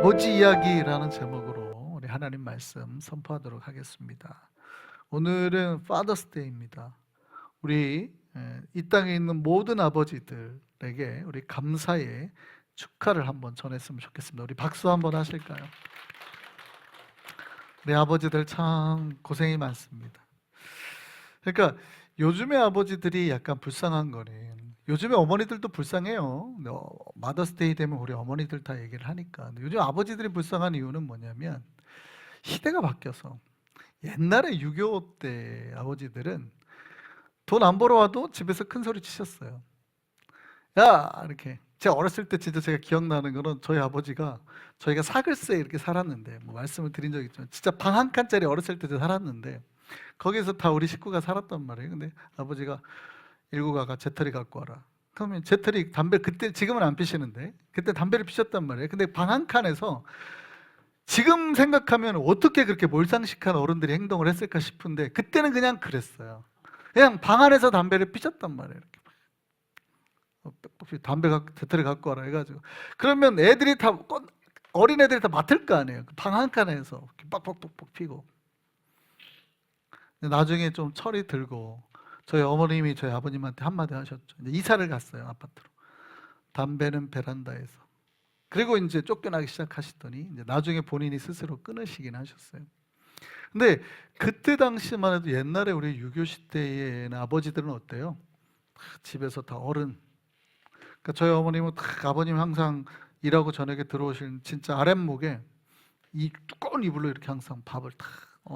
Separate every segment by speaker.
Speaker 1: 아버지 이야기라는 제목으로 우리 하나님 말씀 선포하도록 하겠습니다. 오늘은 파더스데이입니다. 우리 이 땅에 있는 모든 아버지들에게 우리 감사의 축하를 한번 전했으면 좋겠습니다. 우리 박수 한번 하실까요? 우리 아버지들 참 고생이 많습니다. 그러니까 요즘의 아버지들이 약간 불쌍한 거는, 요즘에 어머니들도 불쌍해요. 마더스데이 되면 우리 어머니들 다 얘기를 하니까. 요즘 아버지들이 불쌍한 이유는 뭐냐면 시대가 바뀌어서, 옛날에 6.25 때 아버지들은 돈 안 벌어 와도 집에서 큰 소리 치셨어요. 야! 이렇게. 제가 어렸을 때 진짜 제가 기억나는 거는 저희 아버지가, 저희가 사글세 이렇게 살았는데, 뭐 말씀을 드린 적 있지만 진짜 방 한 칸짜리 어렸을 때 살았는데 거기서 다 우리 식구가 살았단 말이에요. 근데 아버지가 일구가가 재떨이 갖고 와라. 그러면 재떨이 담배, 그때 지금은 안 피시는데 그때 담배를 피셨단 말이에요. 근데 방 한 칸에서 지금 생각하면 어떻게 그렇게 몰상식한 어른들이 행동을 했을까 싶은데 그때는 그냥 그랬어요. 그냥 방 안에서 담배를 피셨단 말이에요. 이렇게 담배 재떨이 갖고 와라 해가지고, 그러면 애들이 다, 어린 애들이 다 맡을 거 아니에요. 방 한 칸에서 빡빡빡빡 피고. 나중에 좀 철이 들고 저희 어머님이 저희 아버님한테 한마디 하셨죠. 이제 이사를 갔어요, 아파트로. 담배는 베란다에서. 그리고 이제 쫓겨나기 시작하시더니 이제 나중에 본인이 스스로 끊으시긴 하셨어요. 근데 그때 당시만 해도, 옛날에 우리 유교 시대의 아버지들은 어때요? 집에서 다 어른. 그러니까 저희 어머님은 딱, 아버님 항상 일하고 저녁에 들어오실 진짜 아랫목에 이 두꺼운 이불로 이렇게 항상 밥을 탁,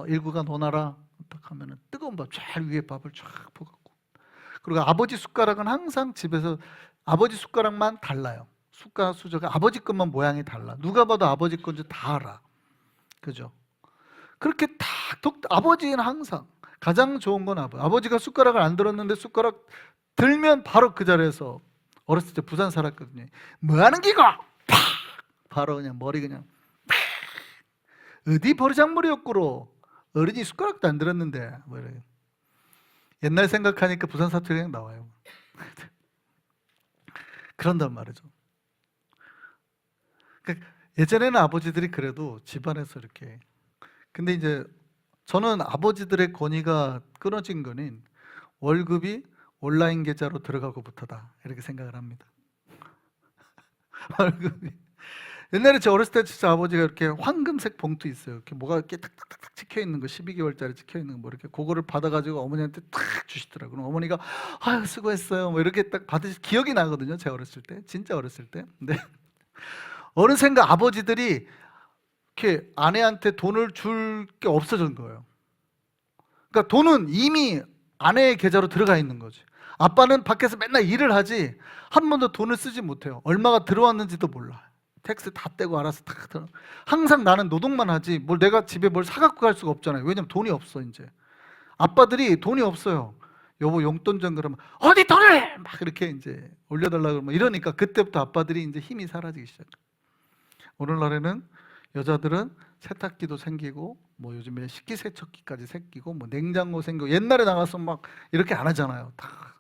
Speaker 1: 일구가 너나라 딱 하면은 뜨거운 밥 쫙 위에 밥을 쫙 부어갖고, 그리고 아버지 숟가락은 항상 집에서 아버지 숟가락만 달라요. 숟가락 수저가 아버지 것만 모양이 달라. 누가 봐도 아버지 건지 다 알아. 그죠? 그렇게 아버지는 항상 가장 좋은 건 아버지가 숟가락을 안 들었는데 숟가락 들면 바로 그 자리에서, 어렸을 때 부산 살았거든요. 뭐 하는 기고? 팍! 바로 그냥 머리 그냥 팍! 어디 버르장머리였구로. 어른이 숟가락도 안 들었는데 뭐 이래요. 옛날 생각하니까 부산 사투리 그냥 나와요. 그런단 말이죠. 그러니까 예전에는 아버지들이 그래도 집안에서 이렇게, 근데 이제 저는 아버지들의 권위가 끊어진 거는 월급이 온라인 계좌로 들어가고부터다, 이렇게 생각을 합니다. 월급이, 옛날에 저 어렸을 때 진짜 아버지가 이렇게 황금색 봉투 있어요. 이렇게 뭐가 이렇게 탁탁탁 찍혀 있는 거, 12개월짜리 찍혀 있는 거, 뭐 이렇게 그거를 받아가지고 어머니한테 탁 주시더라고요. 그럼 어머니가 아유 수고했어요, 뭐 이렇게 딱 받으시, 기억이 나거든요. 제가 어렸을 때, 진짜 어렸을 때. 근데 어느샌가 아버지들이 이렇게 아내한테 돈을 줄 게 없어진 거예요. 그러니까 돈은 이미 아내의 계좌로 들어가 있는 거지. 아빠는 밖에서 맨날 일을 하지 한 번도 돈을 쓰지 못해요. 얼마가 들어왔는지도 몰라. 텍스 다 떼고 알아서 탁 들어. 항상 나는 노동만 하지 뭘 내가 집에 뭘 사갖고 갈 수가 없잖아요. 왜냐면 돈이 없어. 이제 아빠들이 돈이 없어요. 여보 용돈 좀, 그러면 어디 돈을 막 이렇게 이제 올려달라 그러면 이러니까 그때부터 아빠들이 이제 힘이 사라지기 시작해요. 오늘날에는 여자들은 세탁기도 생기고, 뭐 요즘에 식기세척기까지 생기고, 뭐 냉장고 생기고, 옛날에 나가서 막 이렇게 안 하잖아요. 다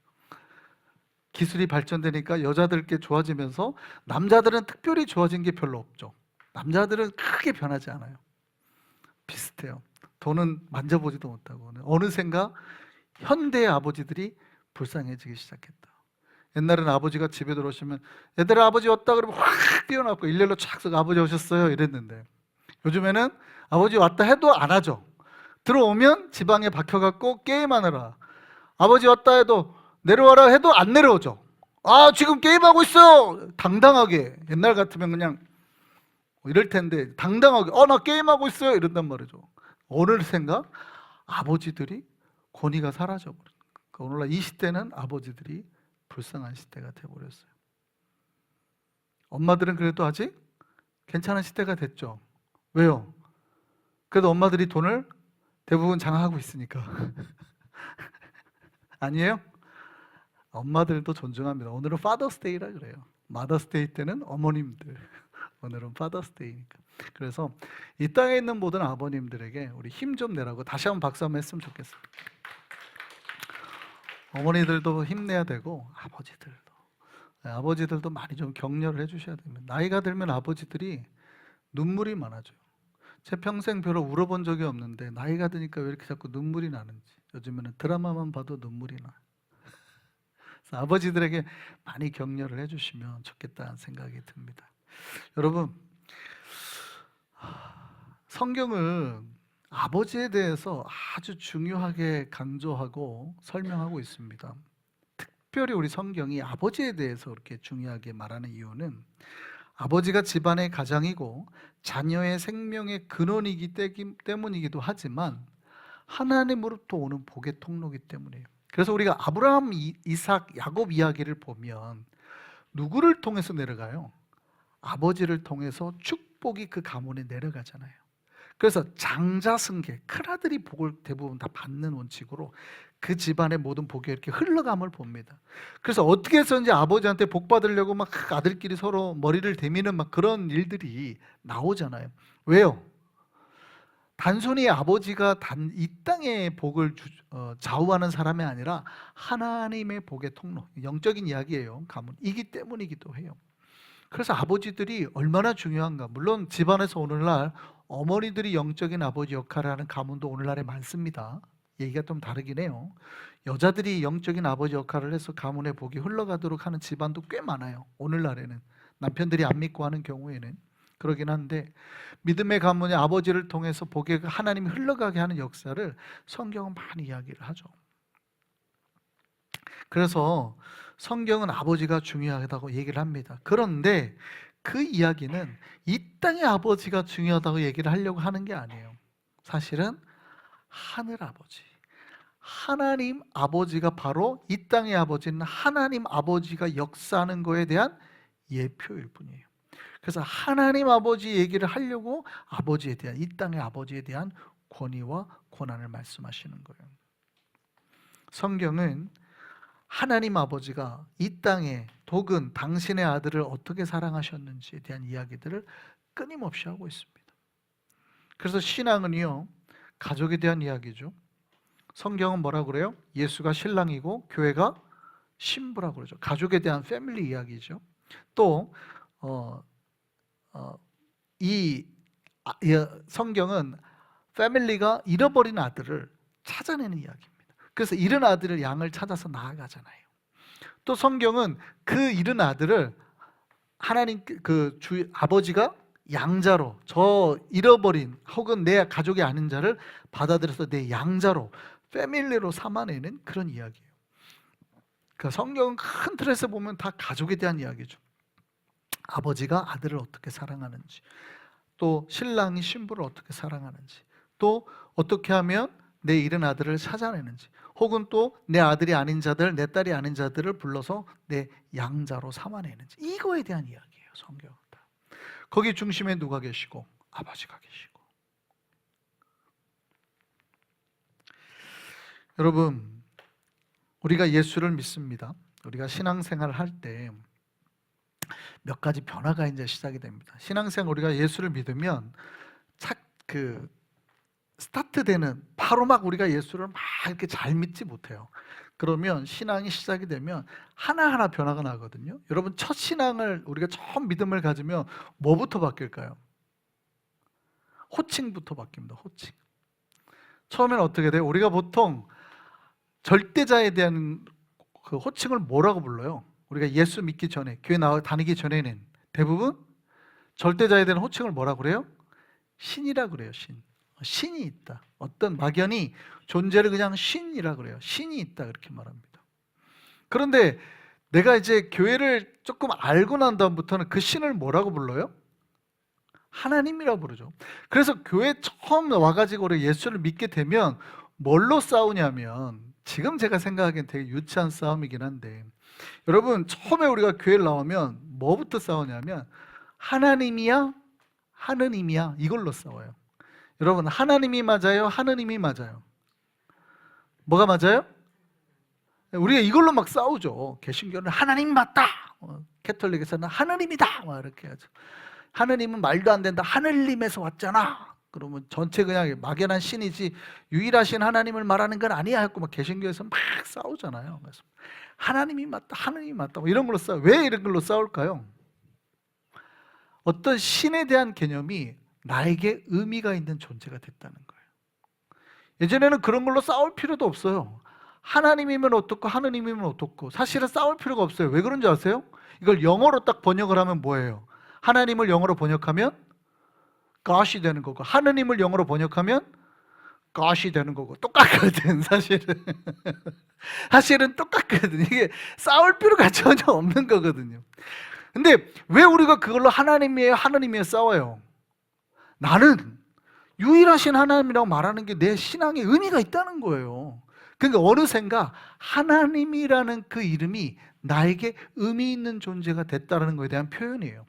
Speaker 1: 기술이 발전되니까 여자들께 좋아지면서 남자들은 특별히 좋아진 게 별로 없죠. 남자들은 크게 변하지 않아요. 비슷해요. 돈은 만져보지도 못하고. 어느샌가 현대의 아버지들이 불쌍해지기 시작했다. 옛날에는 아버지가 집에 들어오시면 얘들아 아버지 왔다 그러면 확 뛰어나고 일렬로 쫙 서고 아버지 오셨어요 이랬는데, 요즘에는 아버지 왔다 해도 안 하죠. 들어오면 지방에 박혀갖고 게임하느라, 아버지 왔다 해도 내려와라 해도 안 내려오죠. 아 지금 게임하고 있어, 당당하게. 옛날 같으면 그냥 이럴 텐데 당당하게 나 게임하고 있어요 이런단 말이죠. 어느샌가 아버지들이 권위가 사라져버린 거예요. 그러니까 오늘날 이 시대는 아버지들이 불쌍한 시대가 돼버렸어요. 엄마들은 그래도 아직 괜찮은 시대가 됐죠. 왜요? 그래도 엄마들이 돈을 대부분 장악하고 있으니까. 아니에요? 엄마들도 존중합니다. 오늘은 파더스데이라 그래요. 마더스데이 때는 어머님들, 오늘은 파더스데이니까. 그래서 이 땅에 있는 모든 아버님들에게 우리 힘 좀 내라고 다시 한번 박수 한번 했으면 좋겠습니다. 어머니들도 힘내야 되고 아버지들도 많이 좀 격려를 해주셔야 됩니다. 나이가 들면 아버지들이 눈물이 많아져요. 제 평생 별로 울어본 적이 없는데 나이가 드니까 왜 이렇게 자꾸 눈물이 나는지, 요즘에는 드라마만 봐도 눈물이 나요. 그래서 아버지들에게 많이 격려를 해주시면 좋겠다는 생각이 듭니다. 여러분, 성경은 아버지에 대해서 아주 중요하게 강조하고 설명하고 있습니다. 특별히 우리 성경이 아버지에 대해서 그렇게 중요하게 말하는 이유는 아버지가 집안의 가장이고 자녀의 생명의 근원이기 때문이기도 하지만 하나님으로부터 오는 복의 통로이기 때문이에요. 그래서 우리가 아브라함, 이삭, 야곱 이야기를 보면 누구를 통해서 내려가요? 아버지를 통해서 축복이 그 가문에 내려가잖아요. 그래서 장자승계, 큰아들이 복을 대부분 다 받는 원칙으로 그 집안의 모든 복이 이렇게 흘러감을 봅니다. 그래서 어떻게 해서든지 아버지한테 복 받으려고 막 아들끼리 서로 머리를 대미는 막 그런 일들이 나오잖아요. 왜요? 단순히 아버지가 이 땅의 복을 좌우하는 사람이 아니라 하나님의 복의 통로, 영적인 이야기예요. 가문이기 때문이기도 해요. 그래서 아버지들이 얼마나 중요한가. 물론 집안에서 오늘날 어머니들이 영적인 아버지 역할을 하는 가문도 오늘날에 많습니다. 얘기가 좀 다르긴 해요. 여자들이 영적인 아버지 역할을 해서 가문의 복이 흘러가도록 하는 집안도 꽤 많아요. 오늘날에는 남편들이 안 믿고 하는 경우에는 그러긴 한데, 믿음의 가문의 아버지를 통해서 복의 하나님이 흘러가게 하는 역사를 성경은 많이 이야기를 하죠. 그래서 성경은 아버지가 중요하다고 얘기를 합니다. 그런데 그 이야기는 이 땅의 아버지가 중요하다고 얘기를 하려고 하는 게 아니에요. 사실은 하늘 아버지, 하나님 아버지가 바로 이 땅의 아버지는 하나님 아버지가 역사하는 거에 대한 예표일 뿐이에요. 그래서 하나님 아버지 얘기를 하려고 아버지에 대한, 이 땅의 아버지에 대한 권위와 권한을 말씀하시는 거예요. 성경은 하나님 아버지가 이 땅에 독은 당신의 아들을 어떻게 사랑하셨는지에 대한 이야기들을 끊임없이 하고 있습니다. 그래서 신앙은요, 가족에 대한 이야기죠. 성경은 뭐라고 그래요? 예수가 신랑이고 교회가 신부라고 그러죠. 가족에 대한 패밀리 이야기죠. 또 성경은 패밀리가 잃어버린 아들을 찾아내는 이야기입니다. 그래서 잃은 아들을, 양을 찾아서 나아가잖아요. 또 성경은 그 잃은 아들을 하나님 아버지가 양자로, 저 잃어버린 혹은 내 가족이 아닌 자를 받아들여서 내 양자로, 패밀리로 삼아내는 그런 이야기예요. 그러니까 성경은 큰 틀에서 보면 다 가족에 대한 이야기죠. 아버지가 아들을 어떻게 사랑하는지, 또 신랑이 신부를 어떻게 사랑하는지, 또 어떻게 하면 내 잃은 아들을 찾아내는지, 혹은 또 내 아들이 아닌 자들, 내 딸이 아닌 자들을 불러서 내 양자로 삼아내는지, 이거에 대한 이야기예요. 성경은 다. 거기 중심에 누가 계시고? 아버지가 계시고. 여러분, 우리가 예수를 믿습니다. 우리가 신앙생활을 할 때 몇 가지 변화가 이제 시작이 됩니다. 신앙생활, 우리가 예수를 믿으면 스타트되는, 바로 막 우리가 예수를 막 이렇게 잘 믿지 못해요. 그러면 신앙이 시작이 되면 하나하나 변화가 나거든요. 여러분, 첫 신앙을, 우리가 처음 믿음을 가지면 뭐부터 바뀔까요? 호칭부터 바뀝니다. 호칭. 처음에는 어떻게 돼요? 우리가 보통 절대자에 대한 그 호칭을 뭐라고 불러요? 우리가 예수 믿기 전에, 교회 다니기 전에는 대부분 절대자에 대한 호칭을 뭐라고 그래요? 신이라 그래요. 신이 있다. 어떤 막연히 존재를 그냥 신이라 그래요. 신이 있다, 그렇게 말합니다. 그런데 내가 이제 교회를 조금 알고 난 다음부터는 그 신을 뭐라고 불러요? 하나님이라고 부르죠. 그래서 교회 처음 와가지고 우리 예수를 믿게 되면 뭘로 싸우냐면, 지금 제가 생각하기엔 되게 유치한 싸움이긴 한데, 여러분, 처음에 우리가 교회를 나오면 뭐부터 싸우냐면 하나님이야? 하느님이야? 이걸로 싸워요. 여러분, 하나님이 맞아요? 하느님이 맞아요? 뭐가 맞아요? 우리가 이걸로 막 싸우죠. 개신교는 하나님 맞다, 캐톨릭에서는 하느님이다, 막 이렇게 하죠. 하느님은 말도 안 된다, 하늘님에서 왔잖아. 그러면 전체 그냥 막연한 신이지 유일하신 하나님을 말하는 건 아니야 했고, 막 개신교에서 막 싸우잖아요. 그래서 하나님이 맞다, 하느님이 맞다, 뭐 이런 걸로 싸워. 왜 이런 걸로 싸울까요? 어떤 신에 대한 개념이 나에게 의미가 있는 존재가 됐다는 거예요. 예전에는 그런 걸로 싸울 필요도 없어요. 하나님이면 어떻고 하느님이면 어떻고 사실은 싸울 필요가 없어요. 왜 그런지 아세요? 이걸 영어로 딱 번역을 하면 뭐예요? 하나님을 영어로 번역하면 God이 되는 거고, 하느님을 영어로 번역하면 God이 되는 거고, 똑같거든 사실은. 사실은 똑같거든. 이게 싸울 필요가 전혀 없는 거거든요. 근데 왜 우리가 그걸로 하나님이에요 하느님이에요 싸워요? 나는 유일하신 하나님이라고 말하는 게 내 신앙에 의미가 있다는 거예요. 그러니까 어느샌가 하나님이라는 그 이름이 나에게 의미 있는 존재가 됐다는 것에 대한 표현이에요.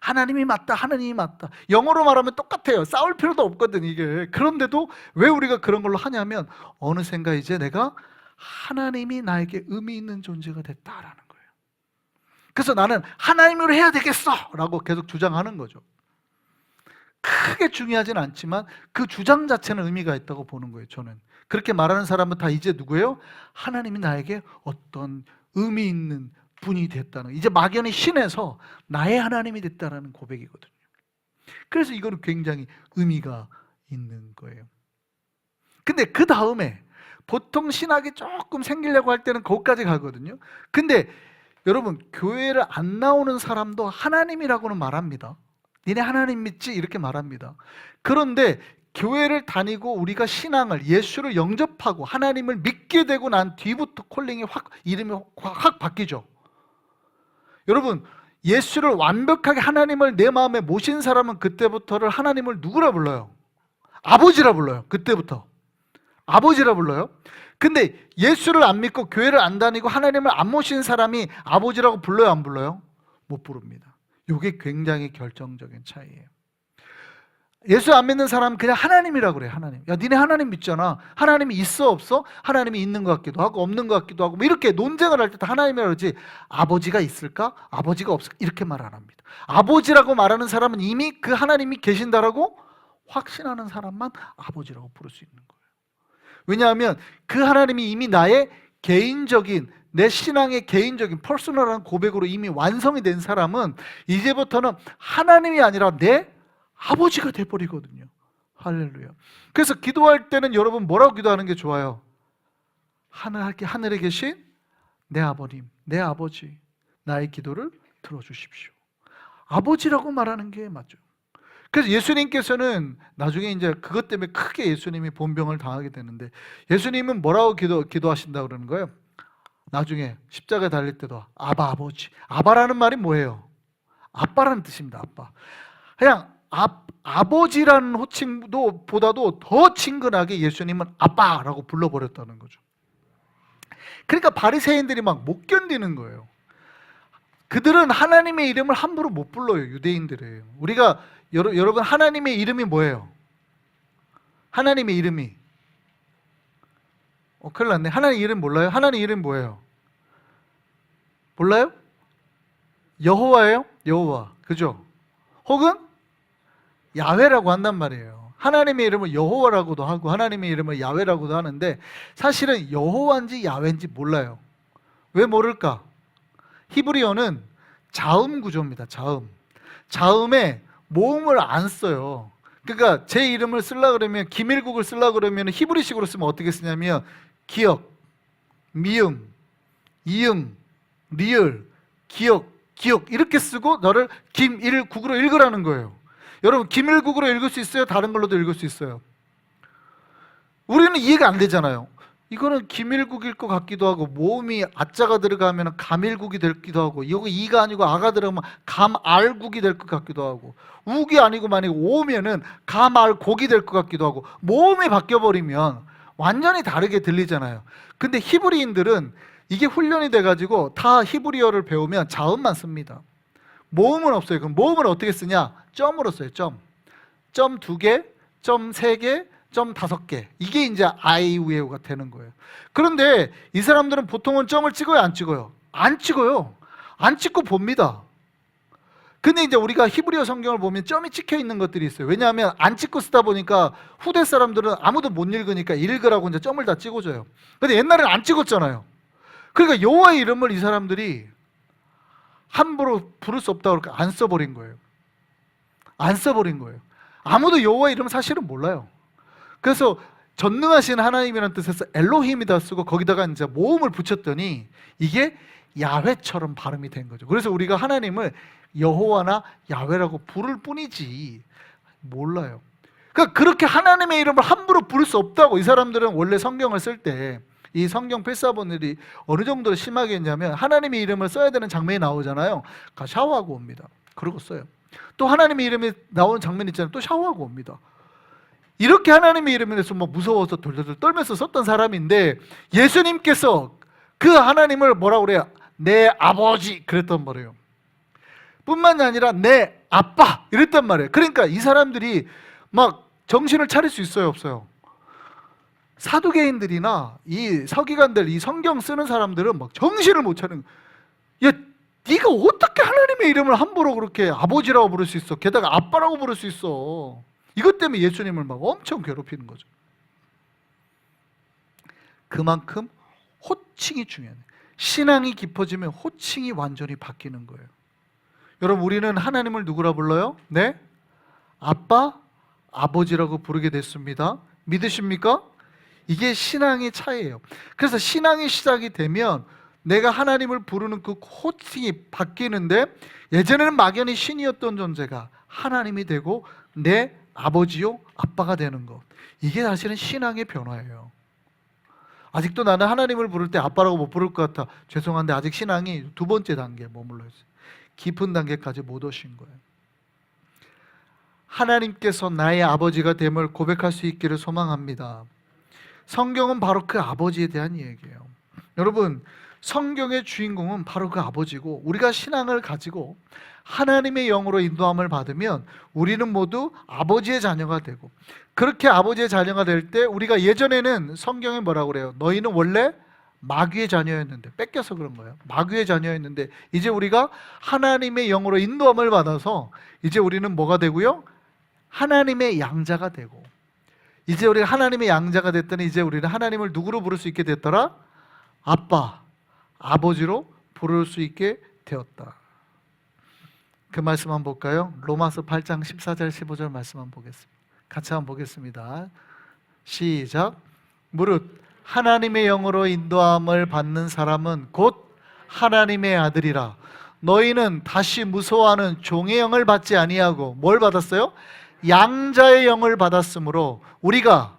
Speaker 1: 하나님이 맞다, 하나님이 맞다. 영어로 말하면 똑같아요. 싸울 필요도 없거든 이게. 그런데도 왜 우리가 그런 걸로 하냐면 어느샌가 이제 내가 하나님이 나에게 의미 있는 존재가 됐다라는 거예요. 그래서 나는 하나님으로 해야 되겠어 라고 계속 주장하는 거죠. 크게 중요하진 않지만 그 주장 자체는 의미가 있다고 보는 거예요. 저는 그렇게 말하는 사람은 다 이제 누구예요? 하나님이 나에게 어떤 의미 있는 분이 됐다는, 이제 막연히 신에서 나의 하나님이 됐다는 고백이거든요. 그래서 이거는 굉장히 의미가 있는 거예요. 근데 그 다음에 보통 신학이 조금 생기려고 할 때는 거기까지 가거든요. 근데 여러분, 교회를 안 나오는 사람도 하나님이라고는 말합니다. 니네 하나님 믿지? 이렇게 말합니다. 그런데 교회를 다니고 우리가 신앙을, 예수를 영접하고 하나님을 믿게 되고 난 뒤부터 콜링이 이름이 확 바뀌죠. 여러분, 예수를 완벽하게 하나님을 내 마음에 모신 사람은 그때부터를 하나님을 누구라 불러요? 아버지라 불러요. 그때부터 아버지라 불러요. 근데 예수를 안 믿고 교회를 안 다니고 하나님을 안 모신 사람이 아버지라고 불러요, 안 불러요? 못 부릅니다. 이게 굉장히 결정적인 차이예요. 예수 안 믿는 사람은 그냥 하나님이라고 그래요. 하나님. 야, 니네 하나님 믿잖아. 하나님이 있어 없어? 하나님이 있는 것 같기도 하고 없는 것 같기도 하고, 뭐 이렇게 논쟁을 할 때 다 하나님이라고 그러지 아버지가 있을까? 아버지가 없을까? 이렇게 말 안 합니다. 아버지라고 말하는 사람은 이미 그 하나님이 계신다라고 확신하는 사람만 아버지라고 부를 수 있는 거예요. 왜냐하면 그 하나님이 이미 나의 개인적인, 내 신앙의 개인적인 퍼스널한 고백으로 이미 완성이 된 사람은 이제부터는 하나님이 아니라 내 아버지가 돼버리거든요. 할렐루야. 그래서 기도할 때는 여러분 뭐라고 기도하는 게 좋아요? 하늘에 계신 내 아버님, 내 아버지, 나의 기도를 들어주십시오. 아버지라고 말하는 게 맞죠. 그래서 예수님께서는 나중에 이제 그것 때문에 크게 예수님이 본병을 당하게 되는데, 예수님은 뭐라고 기도하신다고 그러는 거예요? 나중에 십자가에 달릴 때도 아버지. 아바라는 말이 뭐예요? 아빠라는 뜻입니다. 아빠. 그냥 아버지라는 호칭도 보다도 더 친근하게 예수님은 아빠라고 불러버렸다는 거죠. 그러니까 바리새인들이 막 못 견디는 거예요. 그들은 하나님의 이름을 함부로 못 불러요. 유대인들이에요. 우리가 여러분 하나님의 이름이 뭐예요? 하나님의 이름이 큰일 났네. 하나님 이름 몰라요? 하나님 이름 뭐예요? 몰라요? 여호와예요? 여호와. 그죠? 혹은 야훼라고 한단 말이에요. 하나님의 이름을 여호와라고도 하고 하나님의 이름을 야훼라고도 하는데 사실은 여호와인지 야훼인지 몰라요. 왜 모를까? 히브리어는 자음 구조입니다. 자음에 모음을 안 써요. 그러니까 제 이름을 쓰려고 그러면, 김일국을 쓰려고 그러면 히브리식으로 쓰면 어떻게 쓰냐면 기역, 미음, 이응, 리을, 기역 이렇게 쓰고 너를 김일국으로 읽으라는 거예요. 여러분, 김일국으로 읽을 수 있어요? 다른 걸로도 읽을 수 있어요? 우리는 이해가 안 되잖아요. 이거는 김일국일 것 같기도 하고, 모음이 아자가 들어가면 감일국이 되기도 하고, 이거 이가 아니고 아가 들어가면 감알국이 될 것 같기도 하고, 우기 아니고 만약에 오면은 감알곡이 될 것 같기도 하고, 모음이 바뀌어버리면 완전히 다르게 들리잖아요. 근데 히브리인들은 이게 훈련이 돼가지고 다 히브리어를 배우면 자음만 씁니다. 모음은 없어요. 그럼 모음을 어떻게 쓰냐? 점으로 써요. 점 2개, 점 3개, 점 5개. 이게 이제 아이우에오가 되는 거예요. 그런데 이 사람들은 보통은 점을 찍어요, 안 찍어요? 안 찍어요. 안 찍고 봅니다. 근데 이제 우리가 히브리어 성경을 보면 점이 찍혀 있는 것들이 있어요. 왜냐하면 안 찍고 쓰다 보니까 후대 사람들은 아무도 못 읽으니까 읽으라고 이제 점을 다 찍어줘요. 근데 옛날에는 안 찍었잖아요. 그러니까 여호와의 이름을 이 사람들이 함부로 부를 수 없다고 그렇게 안 써버린 거예요. 안 써버린 거예요. 아무도 여호와 이름 사실은 몰라요. 그래서 전능하신 하나님이라는 뜻에서 엘로힘이다 쓰고 거기다가 이제 모음을 붙였더니 이게 야훼처럼 발음이 된 거죠. 그래서 우리가 하나님을 여호와나 야훼라고 부를 뿐이지 몰라요. 그러니까 그렇게 하나님의 이름을 함부로 부를 수 없다고. 이 사람들은 원래 성경을 쓸 때 이 성경 필사본들이 어느 정도로 심하게 했냐면 하나님의 이름을 써야 되는 장면이 나오잖아요. 샤워하고 옵니다. 그러고 써요. 또 하나님의 이름이 나오는 장면 있잖아요. 또 샤워하고 옵니다. 이렇게 하나님의 이름에 대해서 뭐 무서워서 돌돌돌 떨면서 썼던 사람인데 예수님께서 그 하나님을 뭐라고 그래요? 내 아버지 그랬단 말이에요. 뿐만이 아니라 내 아빠 이랬단 말이에요. 그러니까 이 사람들이 막 정신을 차릴 수 있어요, 없어요? 사두개인들이나 이 서기관들, 이 성경 쓰는 사람들은 막 정신을 못 차리는 거예요. 야, 네가 어떻게 하나님의 이름을 함부로 그렇게 아버지라고 부를 수 있어? 게다가 아빠라고 부를 수 있어? 이것 때문에 예수님을 막 엄청 괴롭히는 거죠. 그만큼 호칭이 중요해요. 신앙이 깊어지면 호칭이 완전히 바뀌는 거예요. 여러분, 우리는 하나님을 누구라 불러요? 네? 아빠, 아버지라고 부르게 됐습니다. 믿으십니까? 이게 신앙의 차이예요. 그래서 신앙이 시작이 되면 내가 하나님을 부르는 그 호칭이 바뀌는데 예전에는 막연히 신이었던 존재가 하나님이 되고 내 아버지요 아빠가 되는 것, 이게 사실은 신앙의 변화예요. 아직도 나는 하나님을 부를 때 아빠라고 못 부를 것 같아. 죄송한데 아직 신앙이 두 번째 단계에 머물러 있어요. 깊은 단계까지 못 오신 거예요. 하나님께서 나의 아버지가 됨을 고백할 수 있기를 소망합니다. 성경은 바로 그 아버지에 대한 이야기예요. 여러분, 성경의 주인공은 바로 그 아버지고, 우리가 신앙을 가지고 하나님의 영으로 인도함을 받으면 우리는 모두 아버지의 자녀가 되고, 그렇게 아버지의 자녀가 될 때 우리가 예전에는 성경에 뭐라고 그래요? 너희는 원래 마귀의 자녀였는데, 뺏겨서 그런 거예요. 마귀의 자녀였는데 이제 우리가 하나님의 영으로 인도함을 받아서 이제 우리는 뭐가 되고요? 하나님의 양자가 되고, 이제 우리가 하나님의 양자가 됐더니 이제 우리는 하나님을 누구로 부를 수 있게 됐더라? 아빠, 아버지로 부를 수 있게 되었다. 그 말씀 한번 볼까요? 로마서 8장 14절 15절 말씀 한번 보겠습니다. 같이 한번 보겠습니다. 시작. 무릇 하나님의 영으로 인도함을 받는 사람은 곧 하나님의 아들이라. 너희는 다시 무서워하는 종의 영을 받지 아니하고 뭘 받았어요? 양자의 영을 받았으므로 우리가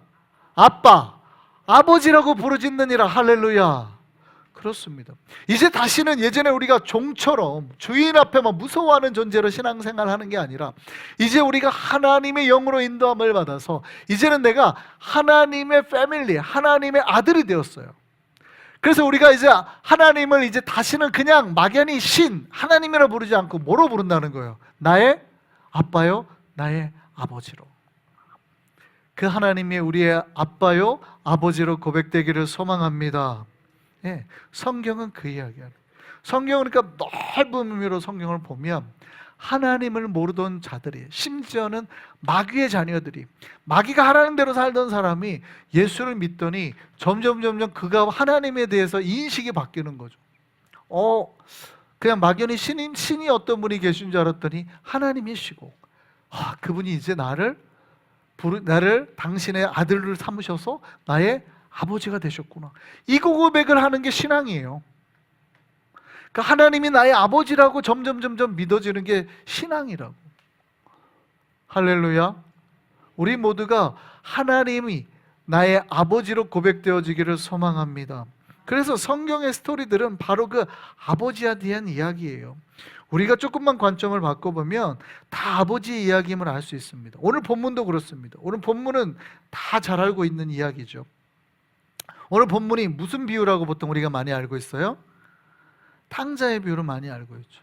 Speaker 1: 아빠, 아버지라고 부르짖느니라. 할렐루야. 그렇습니다. 이제 다시는 예전에 우리가 종처럼 주인 앞에 막 무서워하는 존재로 신앙생활하는 게 아니라 이제 우리가 하나님의 영으로 인도함을 받아서 이제는 내가 하나님의 패밀리, 하나님의 아들이 되었어요. 그래서 우리가 이제 하나님을 이제 다시는 그냥 막연히 신, 하나님이라 부르지 않고 뭐로 부른다는 거예요? 나의 아빠요, 나의 아버지로. 그 하나님이 우리의 아빠요, 아버지로 고백되기를 소망합니다. 예, 성경은 그 이야기예요. 성경은 그러니까 넓은 의미로 성경을 보면 하나님을 모르던 자들이, 심지어는 마귀의 자녀들이, 마귀가 하라는 대로 살던 사람이 예수를 믿더니 점점 그가 하나님에 대해서 인식이 바뀌는 거죠. 그냥 막연히 신이 어떤 분이 계신 줄 알았더니 하나님이시고, 그분이 이제 나를 당신의 아들을 삼으셔서 나의 아버지가 되셨구나. 이 고백을 하는 게 신앙이에요. 그러니까 하나님이 나의 아버지라고 점점 믿어지는 게 신앙이라고. 할렐루야. 우리 모두가 하나님이 나의 아버지로 고백되어지기를 소망합니다. 그래서 성경의 스토리들은 바로 그 아버지에 대한 이야기예요. 우리가 조금만 관점을 바꿔보면 다 아버지의 이야기임을 알 수 있습니다. 오늘 본문도 그렇습니다. 오늘 본문은 다 잘 알고 있는 이야기죠. 오늘 본문이 무슨 비유라고 보통 우리가 많이 알고 있어요? 탕자의 비유를 많이 알고 있죠.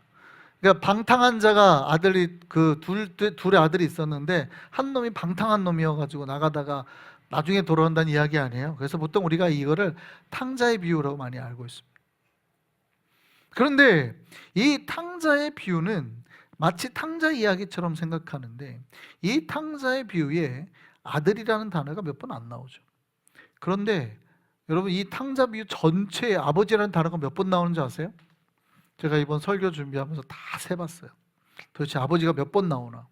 Speaker 1: 그러니까 방탕한 자가 아들이 둘의 아들이 있었는데 한 놈이 방탕한 놈이어가지고 나가다가 나중에 돌아온다는 이야기 아니에요. 그래서 보통 우리가 이거를 탕자의 비유라고 많이 알고 있습니다. 그런데 이 탕자의 비유는 마치 탕자 이야기처럼 생각하는데 이 탕자의 비유에 아들이라는 단어가 몇 번 안 나오죠. 그런데 여러분, 이 탕자 비유 전체에 아버지라는 단어가 몇 번 나오는지 아세요? 제가 이번 설교 준비하면서 다 세봤어요. 도대체 아버지가 몇 번 나오나?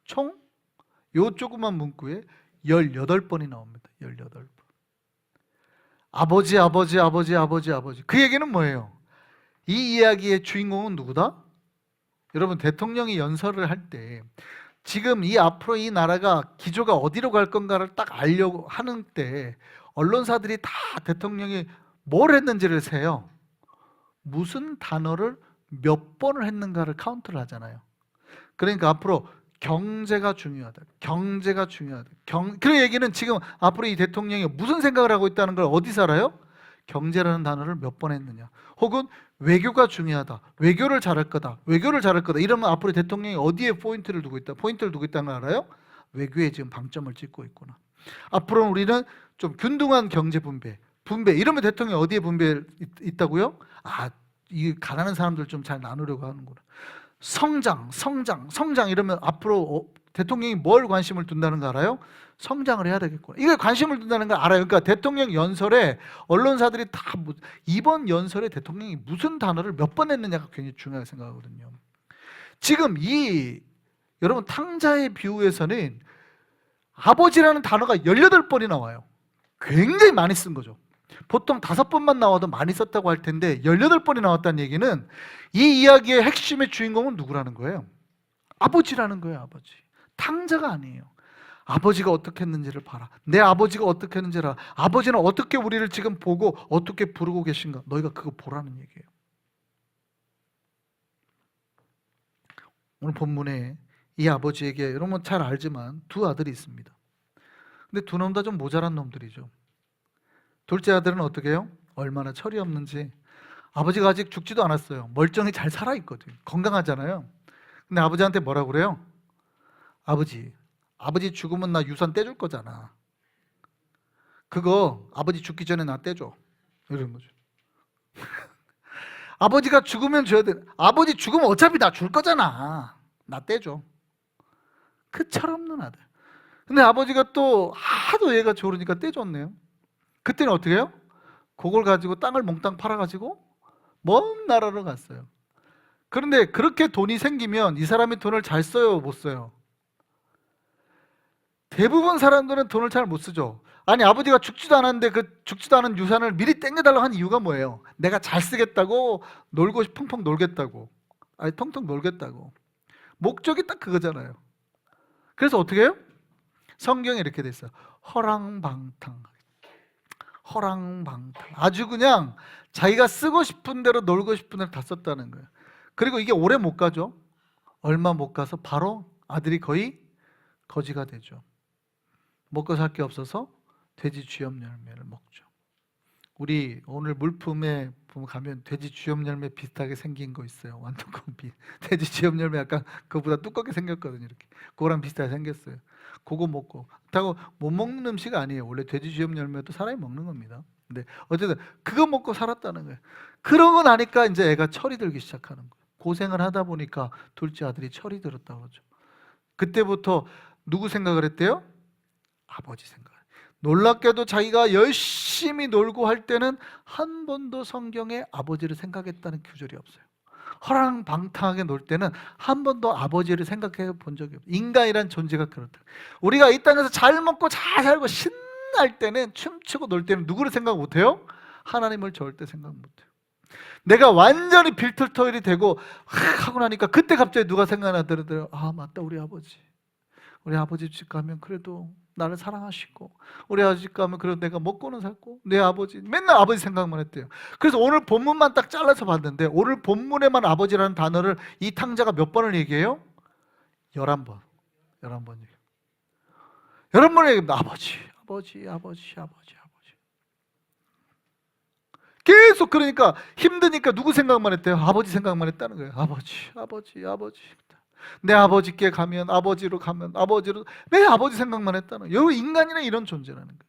Speaker 1: 총 요 조그만 문구에 18번이 나옵니다. 18번. 아버지, 아버지, 아버지, 아버지, 아버지. 그 얘기는 뭐예요? 이 이야기의 주인공은 누구다? 여러분, 대통령이 연설을 할 때 지금 이 앞으로 이 나라가 기조가 어디로 갈 건가를 딱 알려고 하는 때 언론사들이 다 대통령이 뭘 했는지를 세요. 무슨 단어를 몇 번을 했는가를 카운트를 하잖아요. 그러니까 앞으로 경제가 중요하다. 경제가 중요하다. 그 얘기는 지금 앞으로 이 대통령이 무슨 생각을 하고 있다는 걸 어디서 알아요? 경제라는 단어를 몇 번 했느냐. 혹은 외교가 중요하다. 외교를 잘할 거다. 외교를 잘할 거다. 이러면 앞으로 대통령이 어디에 포인트를 두고 있다. 포인트를 두고 있다는 걸 알아요? 외교에 지금 방점을 찍고 있구나. 앞으로 우리는 좀 균등한 경제 분배. 이러면 대통령이 어디에 분배 있다고요? 아, 이 가난한 사람들 좀 잘 나누려고 하는구나. 성장 이러면 앞으로 대통령이 뭘 관심을 둔다는 거 알아요? 성장을 해야 되겠구나. 이게 관심을 둔다는 걸 알아요. 그러니까 대통령 연설에 언론사들이 다 이번 연설에 대통령이 무슨 단어를 몇 번 했느냐가 굉장히 중요하게 생각하거든요. 지금 이 여러분 탕자의 비유에서는 아버지라는 단어가 18번이 나와요. 굉장히 많이 쓴 거죠. 보통 5번만 나와도 많이 썼다고 할 텐데 18번이 나왔다는 얘기는 이 이야기의 핵심의 주인공은 누구라는 거예요? 아버지라는 거예요. 아버지. 탕자가 아니에요. 아버지가 어떻게 했는지를 봐라. 내 아버지가 어떻게 했는지를 알아. 아버지는 어떻게 우리를 지금 보고 어떻게 부르고 계신가. 너희가 그거 보라는 얘기예요. 오늘 본문에 이 아버지에게 여러분 잘 알지만 두 아들이 있습니다. 근데 두 놈 다 좀 모자란 놈들이죠. 둘째 아들은 어떻게 해요? 얼마나 철이 없는지. 아버지가 아직 죽지도 않았어요. 멀쩡히 잘 살아있거든. 건강하잖아요. 근데 아버지한테 뭐라고 그래요? 아버지 죽으면 나 유산 떼줄 거잖아. 그거 아버지 죽기 전에 나 떼줘. 이런 거죠. 아버지가 죽으면 줘야 돼. 아버지 죽으면 어차피 나 줄 거잖아. 나 떼줘. 그 철없는 아들. 근데 아버지가 또 하도 얘가 좋으니까 떼줬네요. 그때는 어떻게 해요? 그걸 가지고 땅을 몽땅 팔아가지고 먼 나라로 갔어요. 그런데 그렇게 돈이 생기면 이 사람이 돈을 잘 써요? 못 써요? 대부분 사람들은 돈을 잘 못 쓰죠. 아니 아버지가 죽지도 않았는데 그 죽지도 않은 유산을 미리 땡겨달라고 한 이유가 뭐예요? 내가 잘 쓰겠다고, 놀고 펑펑 놀겠다고, 아니 텅텅 놀겠다고. 목적이 딱 그거잖아요. 그래서 어떻게 해요? 성경에 이렇게 돼 있어요. 허랑방탕. 아주 그냥 자기가 쓰고 싶은 대로 놀고 싶은 대로 다 썼다는 거예요. 그리고 이게 오래 못 가죠. 얼마 못 가서 바로 아들이 거의 거지가 되죠. 먹고 살 게 없어서 돼지 쥐염 열매를 먹죠. 우리 오늘 물품에 보면 가면 돼지 쥐염 열매 비슷하게 생긴 거 있어요. 완두콩비. 돼지 쥐염 열매 약간 그거보다 두껍게 생겼거든요. 이렇게. 그거랑 비슷하게 생겼어요. 그거 먹고. 그렇다고 못 먹는 음식 아니에요. 원래 돼지 쥐염 열매도 사람이 먹는 겁니다. 근데 어쨌든 그거 먹고 살았다는 거예요. 그러고 나니까 이제 애가 철이 들기 시작하는 거예요. 고생을 하다 보니까 둘째 아들이 철이 들었다고 그러죠. 그때부터 누구 생각을 했대요? 아버지 생각. 놀랍게도 자기가 열심히 놀고 할 때는 한 번도 성경에 아버지를 생각했다는 규절이 없어요. 허랑방탕하게 놀 때는 한 번도 아버지를 생각해 본 적이 없어요. 인간이란 존재가 그렇다. 우리가 이 땅에서 잘 먹고 잘 살고 신날 때는, 춤추고 놀 때는 누구를 생각 못해요? 하나님을 절대 생각 못해요. 내가 완전히 빌트터일이 되고 하고 나니까 그때 갑자기 누가 생각나더라고요. 아 맞다, 우리 아버지 집 가면 그래도 나를 사랑하시고, 우리 아버지 집 가면 그래도 내가 먹고는 살고, 내 아버지 맨날 아버지 생각만 했대요. 그래서 오늘 본문만 딱 잘라서 봤는데 오늘 본문에만 아버지라는 단어를 이 탕자가 몇 번을 얘기해요? 11번. 11번 얘기해요. 11번 얘기합니다. 아버지. 계속. 그러니까 힘드니까 누구 생각만 했대요? 아버지 생각만 했다는 거예요. 아버지. 내 아버지께 가면, 아버지로 왜 아버지 생각만 했다는 거예요. 여러분, 인간이란 이런 존재라는 거예요.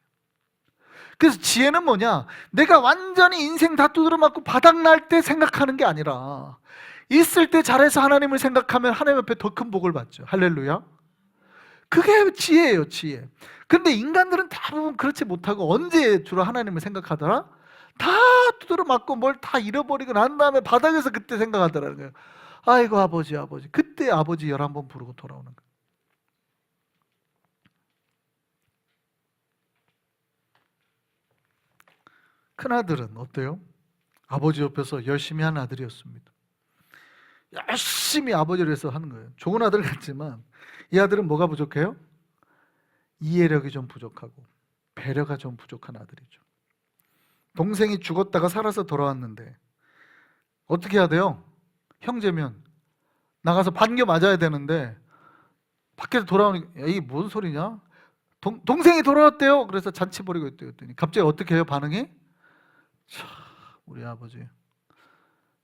Speaker 1: 그래서 지혜는 뭐냐? 내가 완전히 인생 다 두드려 맞고 바닥날 때 생각하는 게 아니라 있을 때 잘해서 하나님을 생각하면 하나님 앞에 더 큰 복을 받죠. 할렐루야. 그게 지혜예요, 지혜. 근데 인간들은 대부분 그렇지 못하고 언제 주로 하나님을 생각하더라? 다 두드려 맞고 뭘 다 잃어버리고 난 다음에 바닥에서 그때 생각하더라는 거예요. 아이고 아버지. 그때 아버지 11번 부르고 돌아오는 거예요. 큰아들은 어때요? 아버지 옆에서 열심히 한 아들이었습니다. 열심히 아버지를 위해서 하는 거예요. 좋은 아들 같지만 이 아들은 뭐가 부족해요? 이해력이 좀 부족하고 배려가 좀 부족한 아들이죠. 동생이 죽었다가 살아서 돌아왔는데 어떻게 해야 돼요? 형제면 나가서 반겨 맞아야 되는데 밖에서 돌아오니까 이게 뭔 소리냐? 동생이 돌아왔대요. 그래서 잔치 벌이고 있대요. 갑자기 어떻게 해요? 반응이? 참, 우리 아버지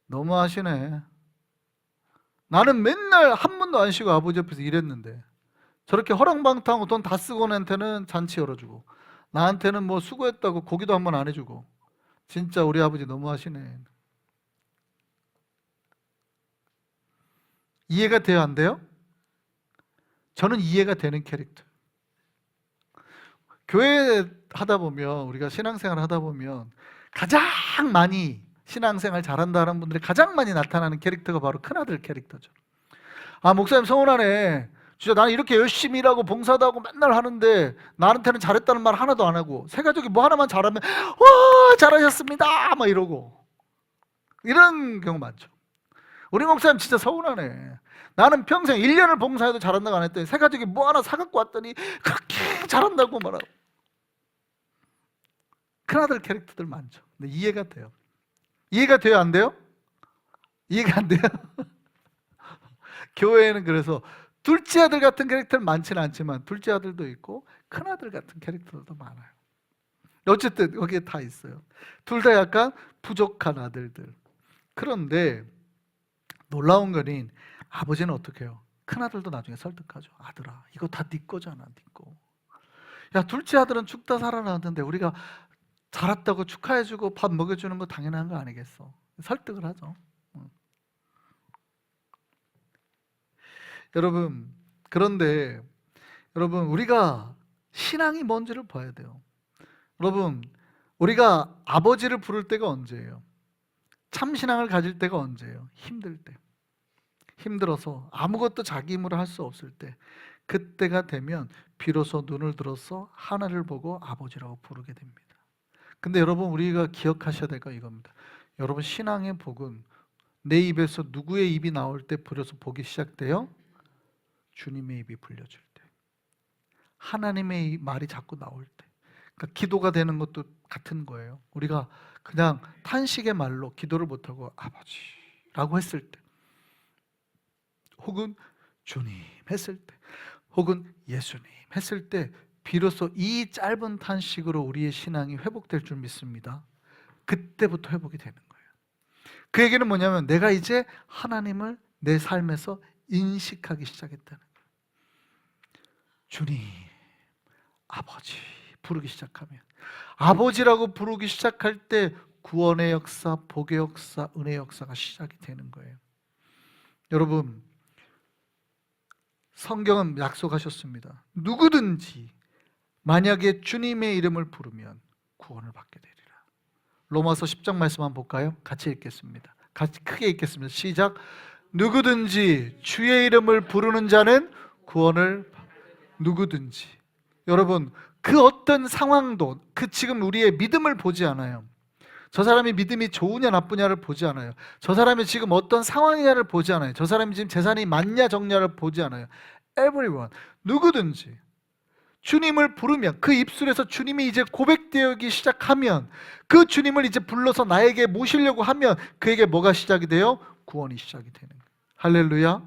Speaker 1: 너무하시네. 나는 맨날 한 번도 안 쉬고 아버지 옆에서 일했는데 저렇게 허랑방탕하고 돈 다 쓰고 나한테는 잔치 열어주고 나한테는 뭐 수고했다고 고기도 한 번 안 해주고 진짜 우리 아버지 너무하시네. 이해가 돼요? 안 돼요? 저는 이해가 되는 캐릭터. 교회 하다 보면 우리가 신앙생활 하다 보면 가장 많이 신앙생활 잘한다는 분들이 가장 많이 나타나는 캐릭터가 바로 큰아들 캐릭터죠. 아, 목사님 서운하네. 진짜 나는 이렇게 열심히 일하고 봉사도 하고 맨날 하는데 나한테는 잘했다는 말 하나도 안 하고 새가족이 뭐 하나만 잘하면 와 잘하셨습니다 막 이러고 이런 경우 많죠. 우리 목사님 진짜 서운하네. 나는 평생 1년을 봉사해도 잘한다고 안 했더니 새가족이 뭐 하나 사갖고 왔더니 그렇게 잘한다고 말하고. 큰아들 캐릭터들 많죠. 근데 이해가 돼요. 이해가 돼요? 안 돼요? 이해가 안 돼요? 교회에는 그래서 둘째 아들 같은 캐릭터는 많지는 않지만 둘째 아들도 있고 큰아들 같은 캐릭터도 많아요. 어쨌든 여기에 다 있어요. 둘 다 약간 부족한 아들들. 그런데 놀라운 거는 아버지는 어떻게 해요? 큰아들도 나중에 설득하죠. 아들아 이거 다 네 거잖아. 네 거. 야 둘째 아들은 죽다 살아나는데 우리가 잘했다고 축하해주고 밥 먹여주는 거 당연한 거 아니겠어. 설득을 하죠. 여러분 그런데 여러분 우리가 신앙이 뭔지를 봐야 돼요. 여러분 우리가 아버지를 부를 때가 언제예요? 참 신앙을 가질 때가 언제예요? 힘들 때. 힘들어서 아무것도 자기 힘으로 할 수 없을 때 그때가 되면 비로소 눈을 들어서 하나를 보고 아버지라고 부르게 됩니다. 근데 여러분 우리가 기억하셔야 될 거 이겁니다. 여러분 신앙의 복은 내 입에서 누구의 입이 나올 때 비로소 복이 시작돼요? 주님의 입이 불려줄 때, 하나님의 말이 자꾸 나올 때. 그러니까 기도가 되는 것도 같은 거예요. 우리가 그냥 탄식의 말로 기도를 못하고 아버지라고 했을 때, 혹은 주님 했을 때, 혹은 예수님 했을 때 비로소 이 짧은 탄식으로 우리의 신앙이 회복될 줄 믿습니다. 그때부터 회복이 되는 거예요. 그 얘기는 뭐냐면 내가 이제 하나님을 내 삶에서 인식하기 시작했다는 거예요. 주님, 아버지 부르기 시작하면, 아버지라고 부르기 시작할 때 구원의 역사, 복의 역사, 은혜의 역사가 시작이 되는 거예요. 여러분 성경은 약속하셨습니다. 누구든지 만약에 주님의 이름을 부르면 구원을 받게 되리라. 로마서 10장 말씀 한번 볼까요? 같이 읽겠습니다. 같이 크게 읽겠습니다. 시작. 누구든지 주의 이름을 부르는 자는 구원을 누구든지. 여러분 그 어떤 상황도 그 지금 우리의 믿음을 보지 않아요. 저 사람이 믿음이 좋으냐 나쁘냐를 보지 않아요. 저 사람이 지금 어떤 상황이냐를 보지 않아요. 저 사람이 지금 재산이 많냐 적냐를 보지 않아요. Everyone, 누구든지 주님을 부르면, 그 입술에서 주님이 이제 고백되기 시작하면, 그 주님을 이제 불러서 나에게 모시려고 하면 그에게 뭐가 시작이 돼요? 구원이 시작이 되는 거예요. 할렐루야.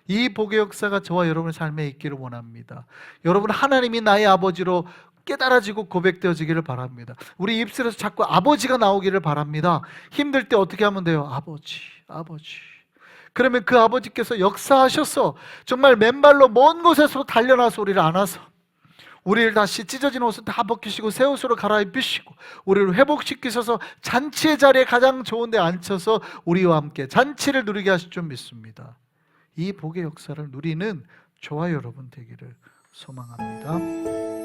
Speaker 1: 이 복의 역사가 저와 여러분의 삶에 있기를 원합니다. 여러분 하나님이 나의 아버지로 깨달아지고 고백되어지기를 바랍니다. 우리 입술에서 자꾸 아버지가 나오기를 바랍니다. 힘들 때 어떻게 하면 돼요? 아버지, 아버지. 그러면 그 아버지께서 역사하셔서 정말 맨발로 먼 곳에서 달려나서 우리를 안아서 우리를 다시 찢어진 옷을 다 벗기시고 새 옷으로 갈아입히시고 우리를 회복시키셔서 잔치의 자리에 가장 좋은 데 앉혀서 우리와 함께 잔치를 누리게 하실 줄 믿습니다. 이 복의 역사를 누리는 저와 여러분 되기를 소망합니다.